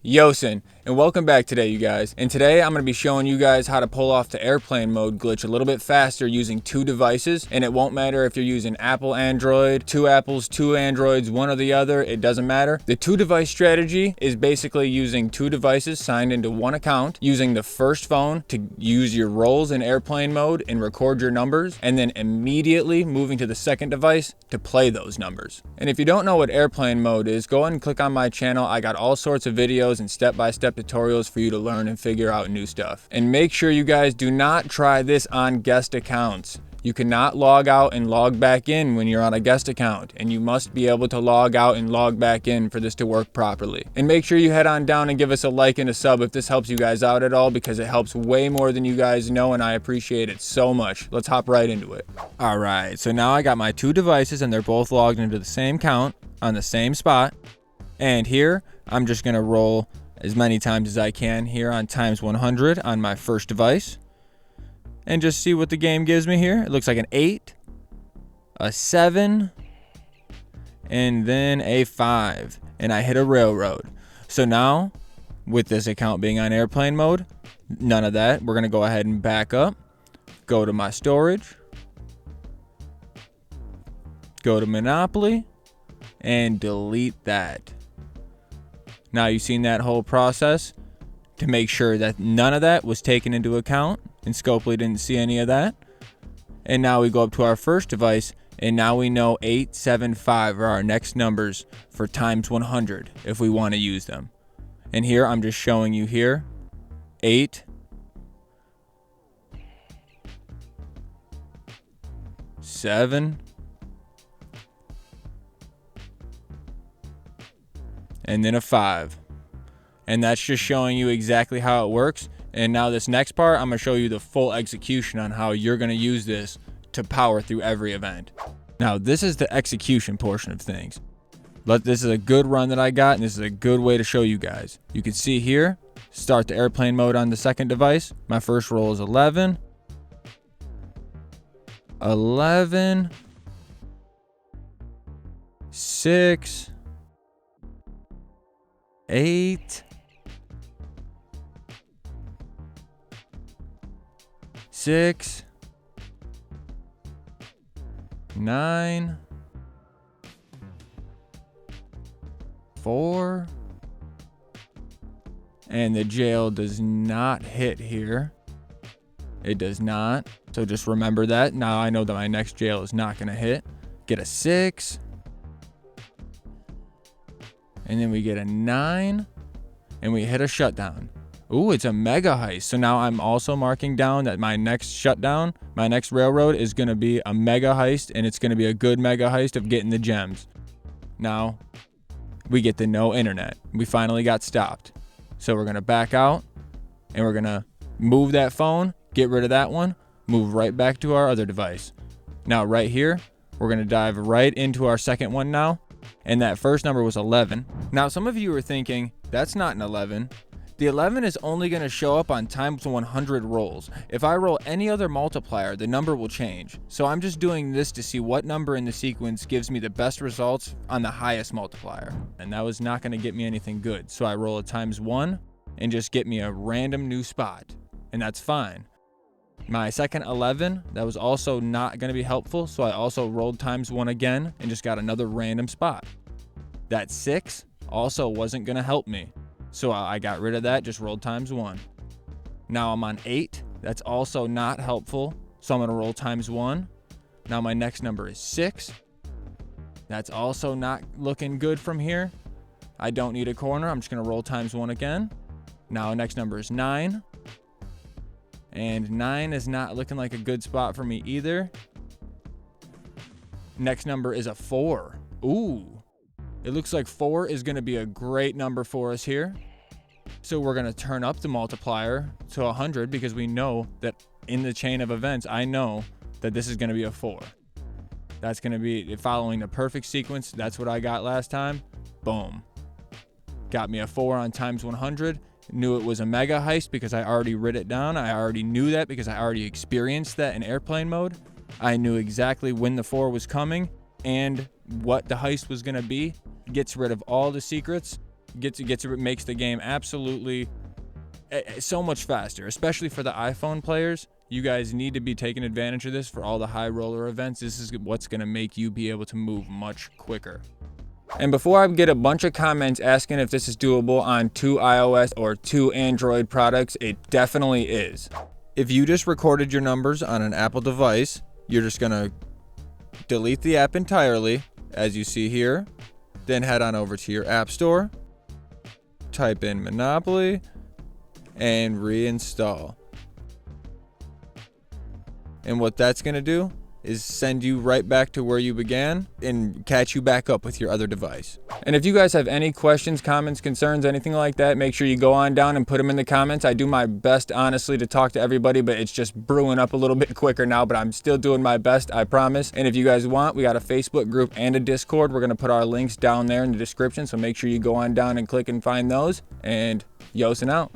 Yooosin, and welcome back today, you guys. And today I'm going to be showing you guys how to pull off the airplane mode glitch a little bit faster using two devices. And it won't matter if you're using Apple, Android, two Apples, two Androids, one or the other, it doesn't matter. The two device strategy is basically using two devices signed into one account, using the first phone to use your rolls in airplane mode and record your numbers, and then immediately moving to the second device to play those numbers. And if you don't know what airplane mode is, go ahead and click on my channel. I got all sorts of videos and step-by-step tutorials for you to learn and figure out new stuff. And make sure you guys do not try this on guest accounts. You cannot log out and log back in when you're on a guest account, and you must be able to log out and log back in for this to work properly. And make sure you head on down and give us a like and a sub if this helps you guys out at all, because it helps way more than you guys know, and I appreciate it so much. Let's hop right into it. All right, so now I got my two devices and they're both logged into the same count on the same spot. And here, I'm just gonna roll as many times as I can here on times 100 on my first device. And just see what the game gives me here. It looks like an 8, a 7, and then a 5. And I hit a railroad. So now, with this account being on airplane mode, none of that. We're gonna go ahead and back up. Go to my storage. Go to Monopoly. And delete that. Now you've seen that whole process to make sure that none of that was taken into account, and Scopely didn't see any of that. And now we go up to our first device, and now we know 8, 7, 5 are our next numbers for times 100 if we want to use them. And here I'm just showing you here 8, 7, and then a 5. And that's just showing you exactly how it works. And now this next part, I'm gonna show you the full execution on how you're gonna use this to power through every event. Now, this is the execution portion of things. This is a good run that I got, and this is a good way to show you guys. You can see here, start the airplane mode on the second device. My first roll is 11, 11, 6, 8, 6, 9, 4, and the jail does not hit here. It does not. So just remember that. Now I know that my next jail is not going to hit. Get a 6. And then we get a 9, and we hit a shutdown. Ooh, it's a mega heist. So now I'm also marking down that my next shutdown, my next railroad is gonna be a mega heist, and it's gonna be a good mega heist of getting the gems. Now, we get the no internet. We finally got stopped. So we're gonna back out, and we're gonna move that phone, get rid of that one, move right back to our other device. Now right here, we're gonna dive right into our second one now. And that first number was 11. Now, some of you are thinking, that's not an 11. The 11 is only going to show up on times 100 rolls. If I roll any other multiplier, the number will change. So I'm just doing this to see what number in the sequence gives me the best results on the highest multiplier. And that was not going to get me anything good. So I roll a times 1 and just get me a random new spot. And that's fine. My second 11, that was also not going to be helpful, so I also rolled times 1 again and just got another random spot. That 6 also wasn't going to help me, so I got rid of that, just rolled times 1. Now I'm on 8, that's also not helpful, so I'm going to roll times 1. Now my next number is 6. That's also not looking good from here. I don't need a corner, I'm just going to roll times 1 again. Now next number is 9. And 9 is not looking like a good spot for me either. Next number is a 4. Ooh. It looks like 4 is going to be a great number for us here. So we're going to turn up the multiplier to 100 because we know that in the chain of events, I know that this is going to be a 4. That's going to be following the perfect sequence. That's what I got last time. Boom. Got me a 4 on times 100. Knew it was a mega heist because I already writ it down. I already knew that because I already experienced that in airplane mode. I knew exactly when the 4 was coming and what the heist was going to be. Gets rid of all the secrets, makes the game absolutely so much faster, especially for the iPhone players. You guys need to be taking advantage of this for all the high roller events. This is what's going to make you be able to move much quicker. And before I get a bunch of comments asking if this is doable on 2 iOS or 2 Android products, it definitely is. If you just recorded your numbers on an Apple device, you're just going to delete the app entirely, as you see here. Then head on over to your App Store, type in Monopoly, and reinstall. And what that's going to do is send you right back to where you began and catch you back up with your other device. And if you guys have any questions, comments, concerns, anything like that, make sure you go on down and put them in the comments. I do my best, honestly, to talk to everybody, but it's just brewing up a little bit quicker now, but I'm still doing my best, I promise. And if you guys want, we got a Facebook group and a Discord. We're going to put our links down there in the description, so make sure you go on down and click and find those. And Yooosin out.